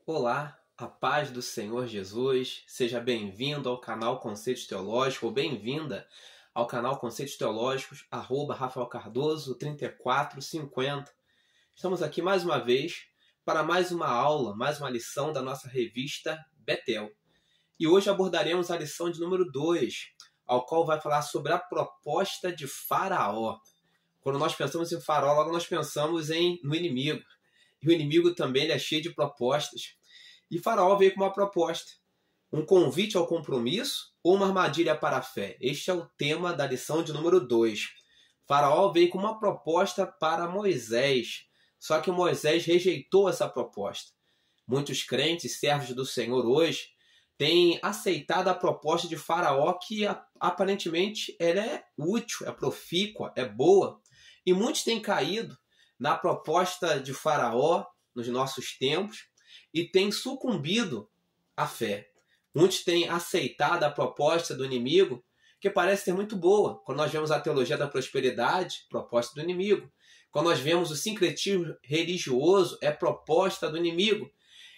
Olá, a paz do Senhor Jesus, seja bem-vindo ao canal Conceitos Teológicos, ou bem-vinda ao canal Conceitos Teológicos, Rafael Cardoso 3450. Estamos aqui mais uma vez para mais uma aula, mais uma lição da nossa revista Betel. E hoje abordaremos a lição de número 2, ao qual vai falar sobre a proposta de Faraó. Quando nós pensamos em Faraó, logo nós pensamos no inimigo. E o inimigo também ele é cheio de propostas. E Faraó veio com uma proposta. Um convite ao compromisso ou uma armadilha para a fé? Este é o tema da lição de número 2. Faraó veio com uma proposta para Moisés. Só que Moisés rejeitou essa proposta. Muitos crentes, servos do Senhor hoje, têm aceitado a proposta de Faraó que aparentemente ela é útil, é profícua, é boa. E muitos têm caído na proposta de Faraó nos nossos tempos e têm sucumbido à fé. Muitos têm aceitado a proposta do inimigo, que parece ser muito boa. Quando nós vemos a teologia da prosperidade, proposta do inimigo. Quando nós vemos o sincretismo religioso, é proposta do inimigo.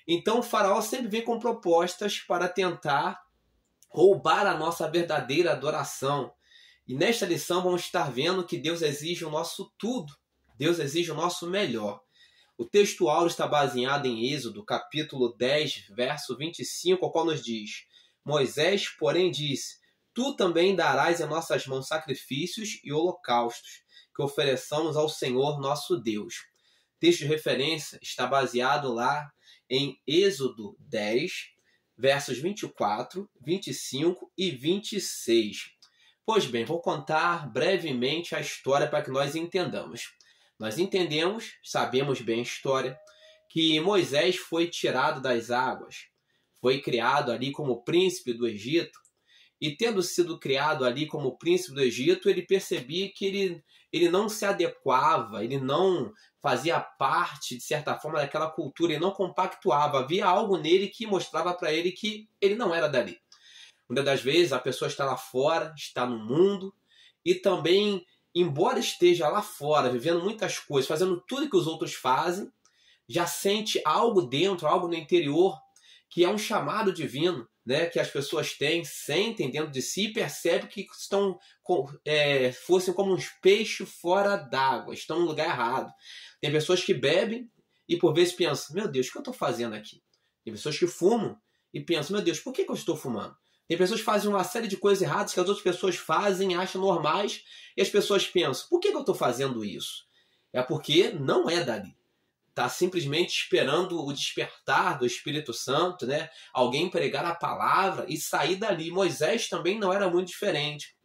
Então o Faraó sempre vem com propostas para tentar roubar a nossa verdadeira adoração. E nesta lição vamos estar vendo que Deus exige o nosso tudo. Deus exige o nosso melhor. O texto áureo está baseado em Êxodo, capítulo 10, verso 25, ao qual nos diz: Moisés, porém, disse: Tu também darás em nossas mãos sacrifícios e holocaustos, que ofereçamos ao Senhor nosso Deus. O texto de referência está baseado lá em Êxodo 10, versos 24, 25 e 26. Pois bem, vou contar brevemente a história para que nós entendamos. Nós entendemos, sabemos bem a história, que Moisés foi tirado das águas, foi criado ali como príncipe do Egito, e tendo sido criado ali como príncipe do Egito, ele percebia que ele não se adequava, ele não fazia parte, de certa forma, daquela cultura, ele não compactuava, havia algo nele que mostrava para ele que ele não era dali. Muitas das vezes a pessoa está lá fora, está no mundo, e também, embora esteja lá fora, vivendo muitas coisas, fazendo tudo que os outros fazem, já sente algo dentro, algo no interior, que é um chamado divino, né? Que as pessoas têm, sentem dentro de si e percebem que fossem como uns peixes fora d'água, estão no lugar errado. Tem pessoas que bebem e por vezes pensam: meu Deus, o que eu estou fazendo aqui? Tem pessoas que fumam e pensam: meu Deus, por que eu estou fumando? Tem pessoas que fazem uma série de coisas erradas que as outras pessoas fazem, acham normais, e as pessoas pensam: por que eu estou fazendo isso? É porque não é dali. Está simplesmente esperando o despertar do Espírito Santo, né? Alguém pregar a palavra e sair dali. Moisés também não era muito diferente.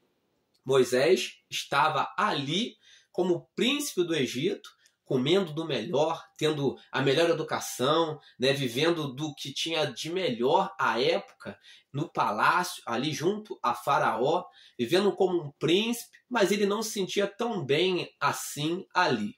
Moisés estava ali como príncipe do Egito, comendo do melhor, tendo a melhor educação, né, vivendo do que tinha de melhor à época, no palácio, ali junto a Faraó, vivendo como um príncipe, mas ele não se sentia tão bem assim ali.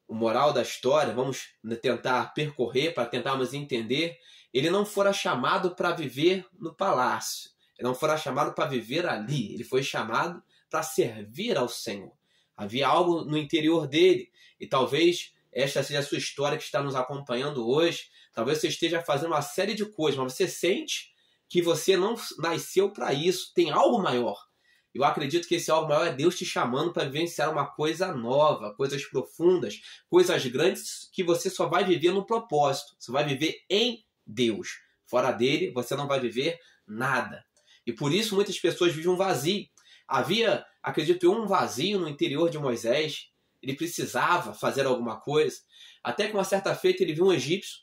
O moral da história, vamos tentar percorrer para tentarmos entender, ele não fora chamado para viver no palácio, ele não fora chamado para viver ali, ele foi chamado para servir ao Senhor. Havia algo no interior dele, e talvez esta seja a sua história que está nos acompanhando hoje. Talvez você esteja fazendo uma série de coisas, mas você sente que você não nasceu para isso. Tem algo maior. Eu acredito que esse algo maior é Deus te chamando para vivenciar uma coisa nova, coisas profundas, coisas grandes que você só vai viver no propósito. Você vai viver em Deus. Fora dele, você não vai viver nada. E por isso muitas pessoas vivem um vazio. Havia, acredito eu, um vazio no interior de Moisés. Ele precisava fazer alguma coisa. Até que uma certa feita ele viu um egípcio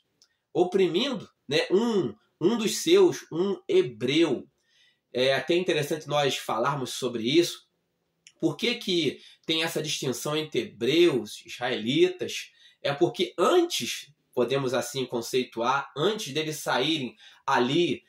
oprimindo, né, um dos seus, um hebreu. É até interessante nós falarmos sobre isso. Por que tem essa distinção entre hebreus, israelitas? É porque antes, podemos assim conceituar, antes deles saírem ali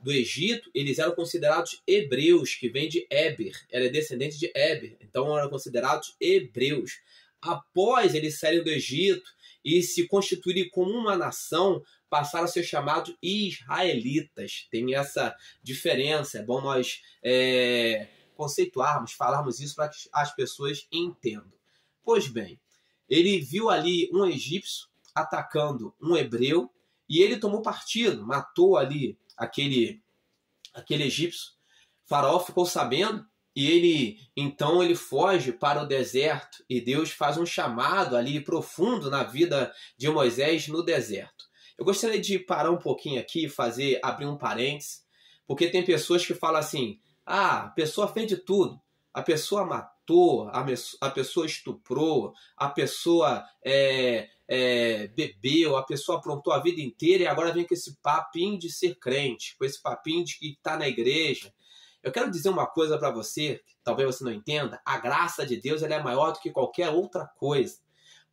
do Egito, eles eram considerados hebreus, que vem de Éber, era descendente de Éber, então eram considerados hebreus. Após eles saírem do Egito e se constituírem como uma nação, passaram a ser chamados israelitas. Tem essa diferença, é bom nós conceituarmos, falarmos isso para que as pessoas entendam. Pois bem, ele viu ali um egípcio atacando um hebreu, e ele tomou partido, matou ali aquele egípcio. Faraó ficou sabendo e então ele foge para o deserto e Deus faz um chamado ali profundo na vida de Moisés no deserto. Eu gostaria de parar um pouquinho aqui e abrir um parênteses, porque tem pessoas que falam assim, a pessoa fez de tudo, a pessoa matou, a pessoa estuprou, a pessoa bebeu, a pessoa aprontou a vida inteira e agora vem com esse papinho de ser crente, com esse papinho de que está na igreja. Eu quero dizer uma coisa para você, que talvez você não entenda, a graça de Deus ela é maior do que qualquer outra coisa.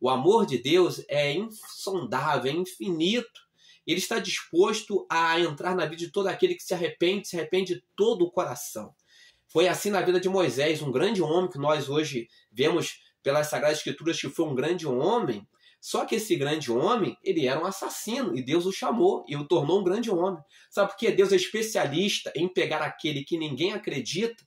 O amor de Deus é insondável, é infinito. Ele está disposto a entrar na vida de todo aquele que se arrepende de todo o coração. Foi assim na vida de Moisés, um grande homem que nós hoje vemos pelas Sagradas Escrituras que foi um grande homem. Só que esse grande homem, ele era um assassino e Deus o chamou e o tornou um grande homem. Sabe por quê? Deus é especialista em pegar aquele que ninguém acredita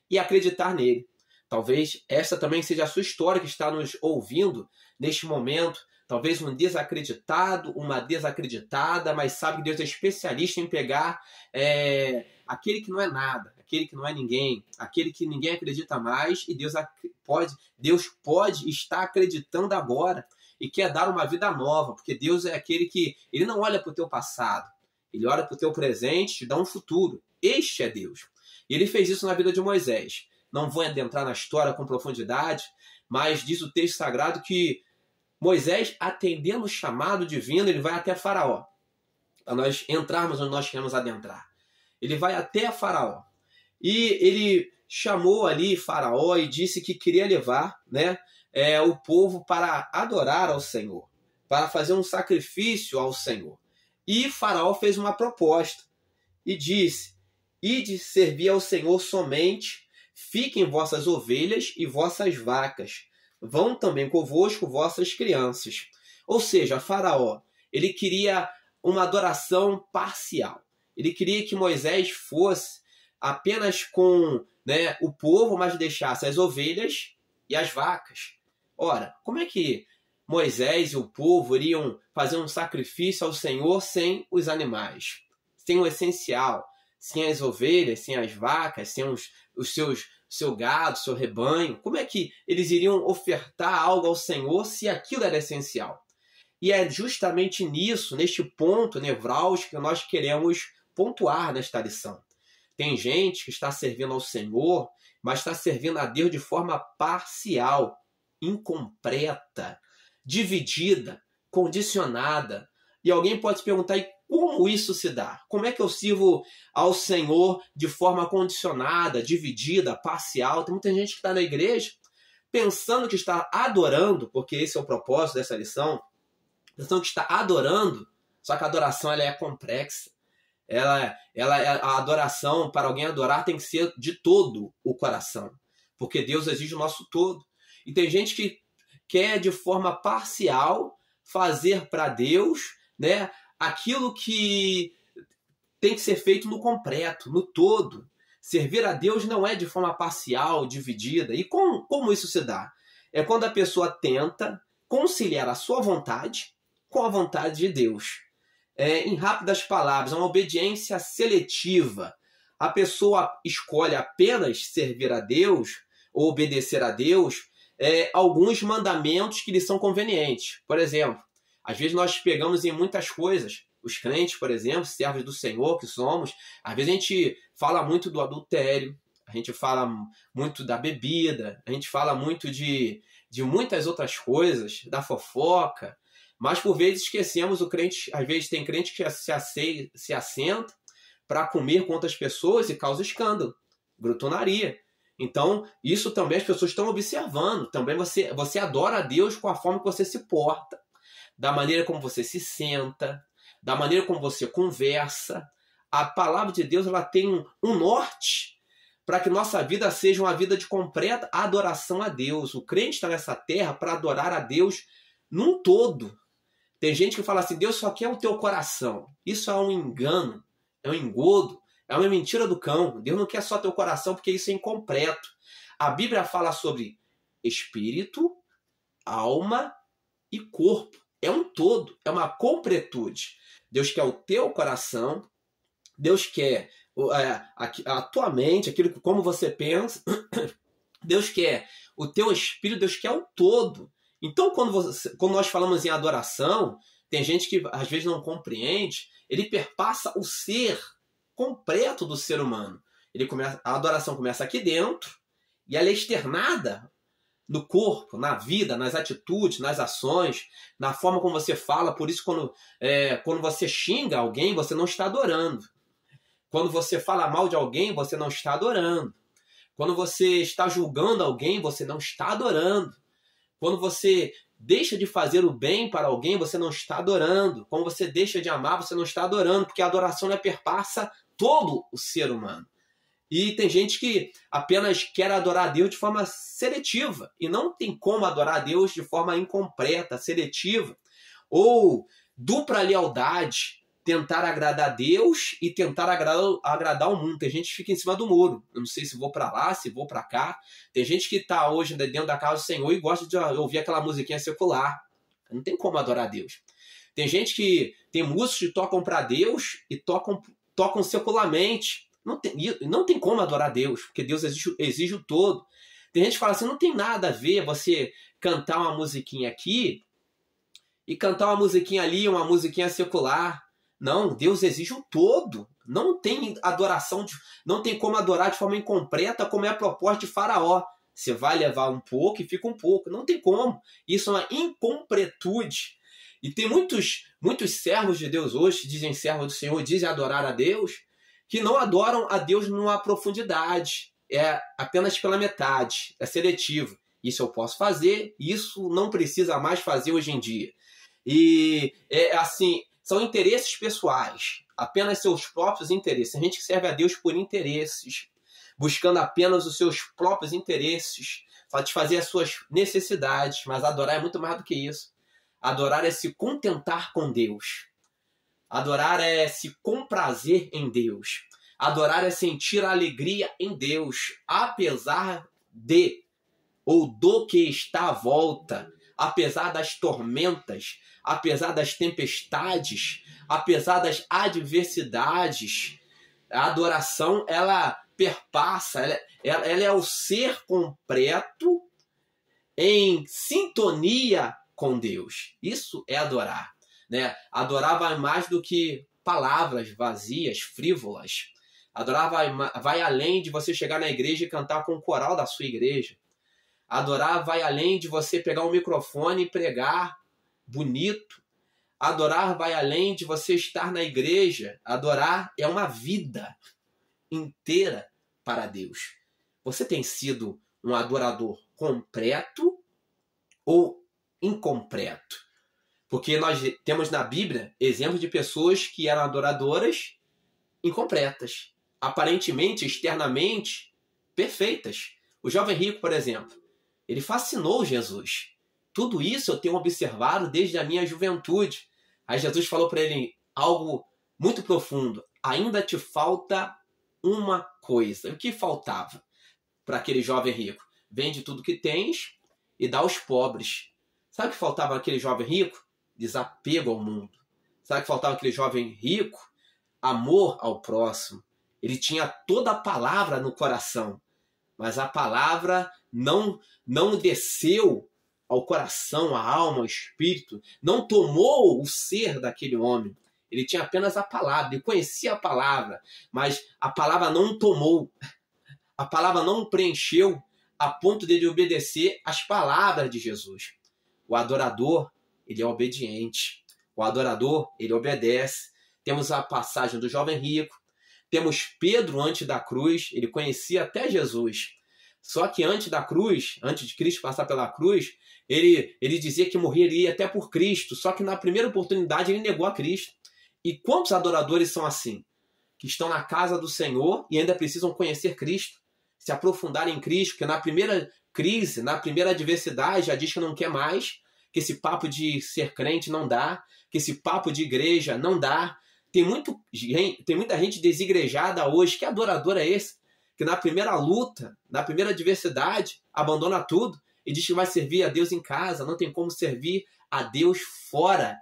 e acreditar nele. Talvez essa também seja a sua história que está nos ouvindo neste momento. Talvez um desacreditado, uma desacreditada, mas sabe que Deus é especialista em pegar aquele que não é nada, aquele que não é ninguém, aquele que ninguém acredita mais, e Deus pode estar acreditando agora e quer dar uma vida nova, porque Deus é aquele que ele não olha para o teu passado, ele olha para o teu presente e te dá um futuro. Este é Deus. E ele fez isso na vida de Moisés. Não vou adentrar na história com profundidade, mas diz o texto sagrado que Moisés, atendendo o chamado divino, ele vai até Faraó. Para nós entrarmos onde nós queremos adentrar. Ele vai até Faraó. E ele chamou ali Faraó e disse que queria levar o povo para adorar ao Senhor, para fazer um sacrifício ao Senhor. E Faraó fez uma proposta e disse, ide servir ao Senhor somente, fiquem vossas ovelhas e vossas vacas, vão também convosco vossas crianças. Ou seja, Faraó, ele queria uma adoração parcial. Ele queria que Moisés fosse apenas com o povo, mas deixasse as ovelhas e as vacas. Ora, como é que Moisés e o povo iriam fazer um sacrifício ao Senhor sem os animais? Sem o essencial, sem as ovelhas, sem as vacas, sem seu gado, seu rebanho. Como é que eles iriam ofertar algo ao Senhor se aquilo era essencial? E é justamente nisso, neste ponto nevrálgico, que nós queremos pontuar nesta lição. Tem gente que está servindo ao Senhor, mas está servindo a Deus de forma parcial, incompleta, dividida, condicionada. E alguém pode se perguntar, e como isso se dá? Como é que eu sirvo ao Senhor de forma condicionada, dividida, parcial? Tem muita gente que está na igreja pensando que está adorando, porque esse é o propósito dessa lição, pensando que está adorando, só que a adoração ela é complexa. A adoração, para alguém adorar, tem que ser de todo o coração, porque Deus exige o nosso todo. E tem gente que quer de forma parcial fazer para Deus aquilo que tem que ser feito no completo, no todo. Servir a Deus não é de forma parcial, dividida. E como isso se dá? É quando a pessoa tenta conciliar a sua vontade com a vontade de Deus. Em rápidas palavras, é uma obediência seletiva. A pessoa escolhe apenas servir a Deus ou obedecer a Deus alguns mandamentos que lhe são convenientes. Por exemplo, às vezes nós pegamos em muitas coisas. Os crentes, por exemplo, servos do Senhor que somos, às vezes a gente fala muito do adultério, a gente fala muito da bebida, a gente fala muito de muitas outras coisas, da fofoca, mas por vezes esquecemos o crente. Às vezes tem crente que se assenta para comer com outras pessoas e causa escândalo, grutonaria. Então, isso também as pessoas estão observando. Também você adora a Deus com a forma que você se porta, da maneira como você se senta, da maneira como você conversa. A palavra de Deus ela tem um norte para que nossa vida seja uma vida de completa adoração a Deus. O crente está nessa terra para adorar a Deus num todo. Tem gente que fala assim, Deus só quer o teu coração. Isso é um engano, é um engodo, é uma mentira do cão. Deus não quer só teu coração porque isso é incompleto. A Bíblia fala sobre espírito, alma e corpo. é um todo, é uma completude. Deus quer o teu coração, Deus quer a tua mente, aquilo como você pensa, Deus quer o teu espírito, Deus quer o todo. Então, quando nós falamos em adoração, tem gente que às vezes não compreende, ele perpassa o ser completo do ser humano. A adoração começa aqui dentro e ela é externada no corpo, na vida, nas atitudes, nas ações, na forma como você fala. Por isso, quando você xinga alguém, você não está adorando. Quando você fala mal de alguém, você não está adorando. Quando você está julgando alguém, você não está adorando. Quando você deixa de fazer o bem para alguém, você não está adorando. Quando você deixa de amar, você não está adorando, porque a adoração perpassa todo o ser humano. E tem gente que apenas quer adorar a Deus de forma seletiva. E não tem como adorar a Deus de forma incompleta, seletiva. Ou dupla lealdade, tentar agradar a Deus e tentar agradar o mundo. Tem gente que fica em cima do muro. Eu não sei se vou para lá, se vou para cá. Tem gente que está hoje dentro da casa do Senhor e gosta de ouvir aquela musiquinha secular. Não tem como adorar a Deus. Tem gente que tem músicos que tocam para Deus e tocam secularmente. Não tem como adorar a Deus, porque Deus exige o todo. Tem gente que fala assim, não tem nada a ver você cantar uma musiquinha aqui e cantar uma musiquinha ali, uma musiquinha secular. Não, Deus exige o todo. Não tem adoração, não tem como adorar de forma incompleta, como é a proposta de Faraó. Você vai levar um pouco e fica um pouco. Não tem como. Isso é uma incompletude. E tem muitos servos de Deus hoje, que dizem servos do Senhor, dizem adorar a Deus, que não adoram a Deus numa profundidade. É apenas pela metade. É seletivo. Isso eu posso fazer, isso não precisa mais fazer hoje em dia. E é assim, são interesses pessoais, apenas seus próprios interesses. A gente serve a Deus por interesses, buscando apenas os seus próprios interesses, satisfazer as suas necessidades, mas adorar é muito mais do que isso. Adorar é se contentar com Deus. Adorar é se comprazer em Deus. Adorar é sentir a alegria em Deus, apesar de ou do que está à volta, apesar das tormentas, apesar das tempestades, apesar das adversidades. A adoração, ela perpassa, ela é o ser completo em sintonia com Deus. Isso é adorar, né? Adorar vai mais do que palavras vazias, frívolas. Adorar vai além de você chegar na igreja e cantar com o coral da sua igreja. Adorar vai além de você pegar um microfone e pregar bonito. Adorar vai além de você estar na igreja. Adorar é uma vida inteira para Deus. Você tem sido um adorador completo ou incompleto? Porque nós temos na Bíblia exemplos de pessoas que eram adoradoras incompletas. Aparentemente, externamente, perfeitas. O jovem rico, por exemplo, ele fascinou Jesus. Tudo isso eu tenho observado desde a minha juventude. Aí Jesus falou para ele algo muito profundo. Ainda te falta uma coisa. O que faltava para aquele jovem rico? Vende tudo que tens e dá aos pobres. Sabe o que faltava àquele jovem rico? Desapego ao mundo. Sabe o que faltava àquele jovem rico? Amor ao próximo. Ele tinha toda a palavra no coração, mas a palavra não desceu ao coração, à alma, ao espírito, não tomou o ser daquele homem. Ele tinha apenas a palavra, ele conhecia a palavra, mas a palavra não tomou, a palavra não preencheu a ponto de ele obedecer às palavras de Jesus. O adorador, ele é obediente. O adorador, ele obedece. Temos a passagem do jovem rico. Temos Pedro antes da cruz. Ele conhecia até Jesus. Só que antes da cruz, antes de Cristo passar pela cruz, ele dizia que morreria até por Cristo. Só que na primeira oportunidade ele negou a Cristo. E quantos adoradores são assim? Que estão na casa do Senhor e ainda precisam conhecer Cristo. Se aprofundar em Cristo, porque na primeira crise, na primeira adversidade, já diz que não quer mais, que esse papo de ser crente não dá, que esse papo de igreja não dá. Tem muita gente desigrejada hoje. Que adorador é esse? Que na primeira luta, na primeira adversidade, abandona tudo e diz que vai servir a Deus em casa. Não tem como servir a Deus fora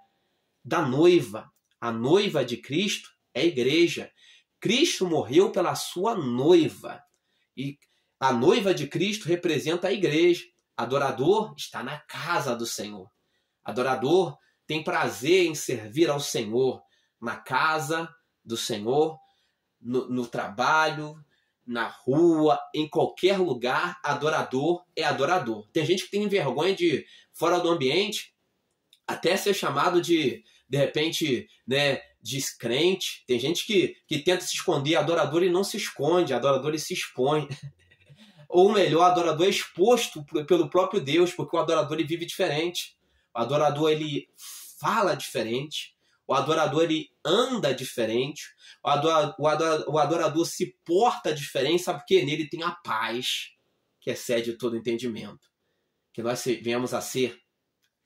da noiva. A noiva de Cristo é a igreja. Cristo morreu pela sua noiva. E a noiva de Cristo representa a igreja. Adorador está na casa do Senhor. Adorador tem prazer em servir ao Senhor na casa do Senhor, no trabalho, na rua, em qualquer lugar. Adorador é adorador. Tem gente que tem vergonha de, fora do ambiente, até ser chamado de repente, né, descrente. Tem gente que tenta se esconder. Adorador, ele não se esconde. Adorador, ele se expõe. Ou melhor, adorador é exposto pelo próprio Deus, porque o adorador ele vive diferente. O adorador ele fala diferente. O adorador ele anda diferente. O adorador se porta diferente. Sabe por quê? Nele tem a paz que excede todo entendimento. Que nós venhamos a ser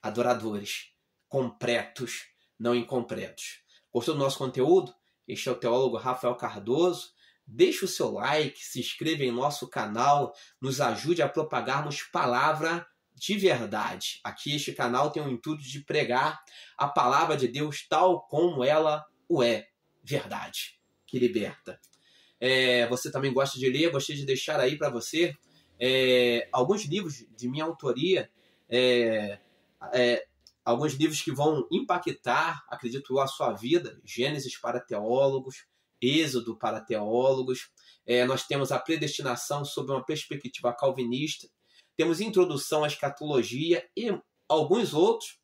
adoradores completos, não incompletos. Gostou do nosso conteúdo? Este é o teólogo Rafael Cardoso. Deixe o seu like, se inscreva em nosso canal, nos ajude a propagarmos palavra de verdade. Aqui este canal tem o intuito de pregar a palavra de Deus tal como ela o é, verdade, que liberta. Você também gosta de ler? Gostaria de deixar aí para você alguns livros de minha autoria, alguns livros que vão impactar, acredito eu, a sua vida. Gênesis para teólogos, Êxodo para teólogos. Nós temos a predestinação sob uma perspectiva calvinista. Temos introdução à escatologia e alguns outros,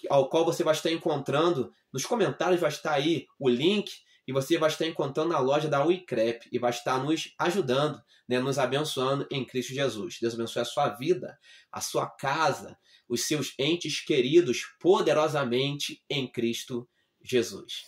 ao qual você vai estar encontrando nos comentários. Vai estar aí o link e você vai estar encontrando na loja da Uicrep e vai estar nos ajudando, né, nos abençoando em Cristo Jesus. Deus abençoe a sua vida, a sua casa, os seus entes queridos poderosamente em Cristo Jesus.